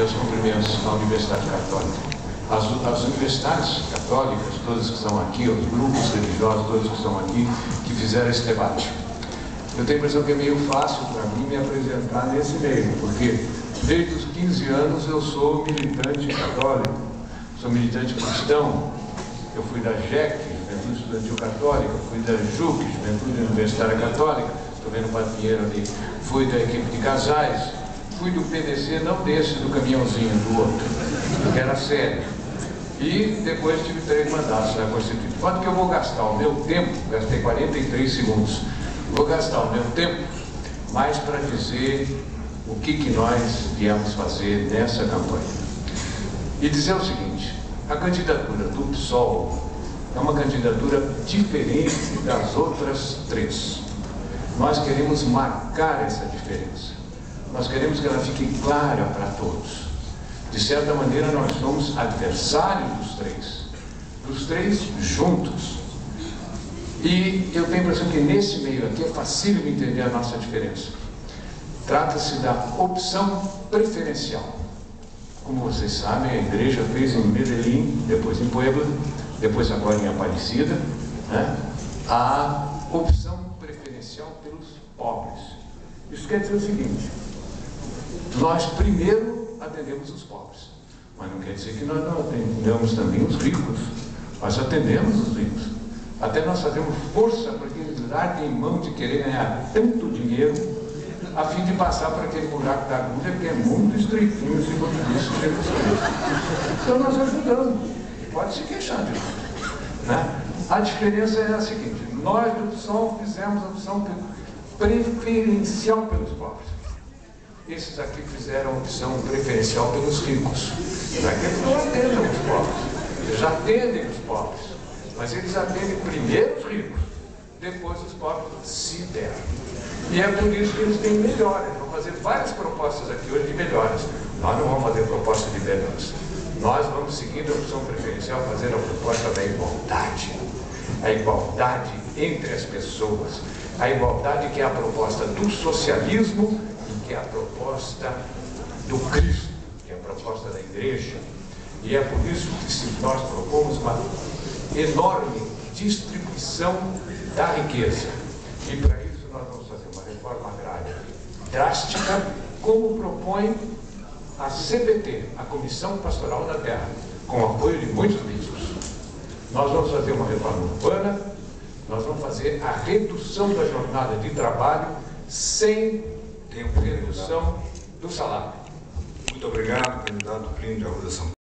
meus cumprimentos à Universidade Católica. As universidades católicas, todas que estão aqui, os grupos religiosos, todos que estão aqui, que fizeram esse debate. Eu tenho a impressão que é meio fácil para mim me apresentar nesse meio, porque desde os 15 anos eu sou militante católico, sou militante cristão. Eu fui da JEC, Juventude Estudantil Católica, fui da JUC, Juventude Universitária Católica, estou vendo o Padre Pinheiro ali, fui da equipe de casais, fui do PDC, não desse, do caminhãozinho, do outro, que era sério. E depois tive 3 mandatos na Constituinte. Quanto que eu vou gastar o meu tempo? Gastei 43 segundos. Vou gastar o meu tempo mais para dizer o que nós viemos fazer nessa campanha. E dizer o seguinte: a candidatura do PSOL é uma candidatura diferente das outras 3. Nós queremos marcar essa diferença. Nós queremos que ela fique clara para todos. De certa maneira, nós somos adversários dos três juntos. E eu tenho a impressão que nesse meio aqui é facílimo entender a nossa diferença. Trata-se da opção preferencial. Como vocês sabem, a igreja fez em Medellín, depois em Puebla, depois agora em Aparecida, né, a opção preferencial pelos pobres. Isso quer dizer o seguinte: nós primeiro atendemos os pobres, mas não quer dizer que nós não atendamos também os ricos. Nós atendemos os ricos. Até nós fazemos força para que eles larguem mão de querer ganhar tanto dinheiro, a fim de passar por aquele buraco da agulha que é muito estreitinho, segundo disse Jesus Cristo. Então nós ajudamos. Pode se queixar de nós, né? A diferença é a seguinte: nós do PSOL fizemos a opção preferencial pelos pobres. Esses aqui fizeram a opção preferencial pelos ricos. Não é que eles não atendam os pobres, eles atendem os pobres, mas eles atendem primeiro os ricos, depois os pobres se deram. E é por isso que eles têm melhoras. Vão fazer várias propostas aqui hoje de melhoras. Nós não vamos fazer proposta de melhoras. Nós vamos, seguindo a opção preferencial, fazer a proposta da igualdade. A igualdade entre as pessoas. A igualdade que é a proposta do socialismo, que é a proposta do Cristo, que é a proposta da igreja. E é por isso que nós propomos uma enorme distribuição da riqueza. E para isso nós vamos fazer uma reforma agrária drástica, como propõe a CPT, a Comissão Pastoral da Terra, com o apoio de muitos bispos. Nós vamos fazer uma reforma urbana, nós vamos fazer a redução da jornada de trabalho sem redução do salário. Muito obrigado, candidato Plínio de Arruda Sampaio.